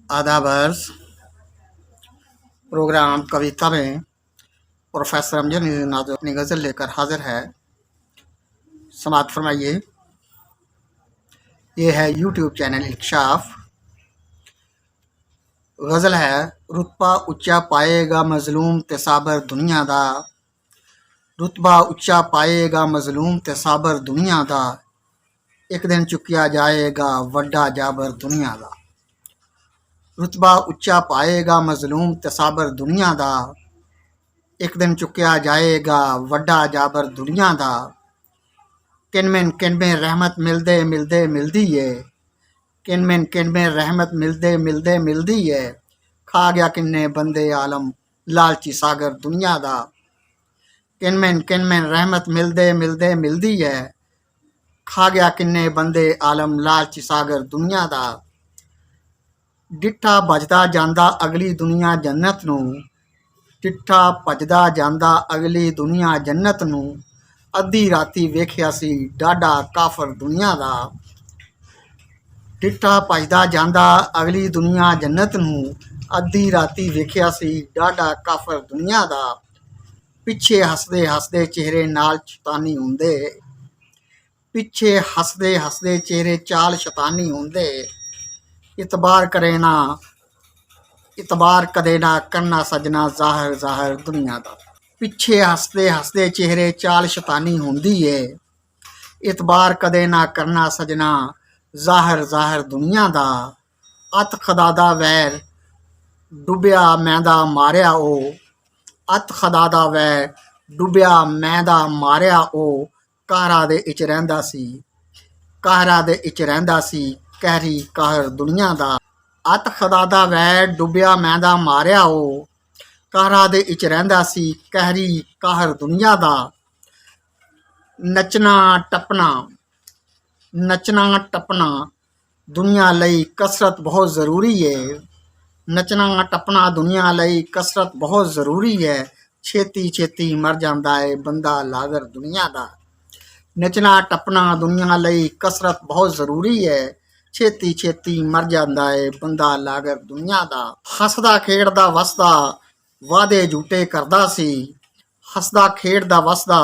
आदाबर्स programme कविता में professor Amjad नाज़ो अपनी गज़ल लेकर हाजिर है। समाअत फरमाइए। ये है यूट्यूब चैनल इंकशाफ। गज़ल है। रुतबा उच्चा पाएगा मज़लूम ते साबर दुनिया दा, रुतबा उच्चा पाएगा मज़लूम ते साबर दुनिया दा, एक दिन चुकिया जाएगा वड्डा जाबर दुनिया दा। रुतबा उच्चा पाएगा मज़लूम ते साबर दुनिया दा, एक दिन चुकिया जाएगा वड्डा जाबर दुनिया दा। किनमें रहमत मिलदे मिलदे मिलदी है, किनमें रहमत मिलदे मिलदे मिलदी है, खा गया किन्ने बंदे आलम लालची सागर दुनिया दा। किनमें रहमत मिलदे मिलदे मिलदी है, खा गया किन्ने बंदे आलम लालची सागर दुनिया दा। डिठा भजदा जांदा अगली दुनिया जन्नत नूं, डिठा भजदा जांदा अगली दुनिया जन्नत नूं, अद्धी राती वेखिया सी डाडा काफर दुनिया दा। डिठा भजदा जांदा अगली दुनिया जन्नत नूं, अद्धी राती वेखिया सी डाडा काफर दुनिया दा। पिछे हसदे हसदे चेहरे नाल शैतानी हुंदे, पिछे हसदे हसदे चेहरे चाल शैतानी हुंदे, इतबार कदे ना करना सजना ज़ाहिर ज़ाहिर दुनिया दा। पिछे हसदे हसदे चेहरे चाल शैतानी हुंदी है, इतबार कदे ना करना सजना ज़ाहिर ज़ाहिर दुनिया दा। अत खुदा दा वैर डुबिया मैंदा मारिया ओ, अत खुदा दा वैर डुबिया मैंदा मारिया ओ, कहरा दे इच रहिंदा सी, कहरा दे इच रहिंदा सी, कहरी कहर दुनिया दा। अत खुदा दा वैर डुबिया मैंदा मारिया ओ, कहरा दे इच रहिंदा सी, कहरी कहर दुनिया दा। नचना टपना दुनिया लई कसरत बहुत ज़रूरी है, नचना टपना दुनिया लई कसरत बहुत ज़रूरी है, छेती छेती मर जांदा है बंदा लागर दुनिया दा। नचना टपना दुनिया लई कसरत बहुत ज़रूरी है, छेती छेती मर जांदा है बंदा लागर दुनिया दा। हसदा खेड़दा वसदा वादे झूठे करदा सी, हसदा खेड़दा वसदा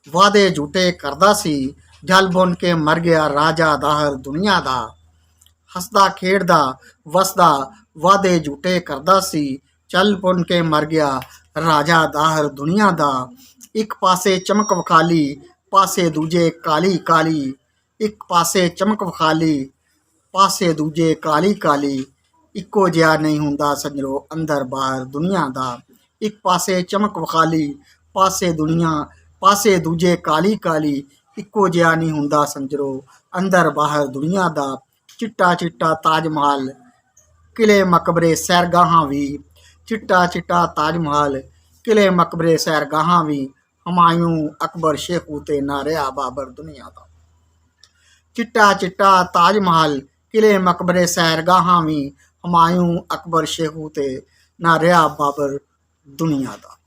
वादे झूठे करदा सी, जल बुन के मर गया राजा दाहर दुनिया दा। हसदा खेड़दा वसदा वादे झूठे करदा सी, चल बुन के मर गया राजा दाहर दुनिया दा। एक पासे चमक विखाली पासे दूजे काली काली, एक पासे चमक विखाली पासे दूजे काली काली, इक्को जिहा नहीं हुंदा सजरो अंदर बाहर दुनिया दा। एक पासे चमक विखाली पासे दूजे काली काली, इक्को जिहा नहीं हुंदा सजरो अंदर बाहर दुनिया दा। चिट्टा चिट्टा ताज महल किले मकबरे सैरगाहां भी, चिट्टा चिट्टा ताज महल किले मकबरे सैरगाहां भी, हुमायूं अकबर शेखू ते ना रहा बाबर दुनिया दा। चिट्टा चिट्टा ताज महल किले मकबरे सैरगाहां भी, हुमायूं अकबर शेखू ते ना रहा बाबर दुनिया दा।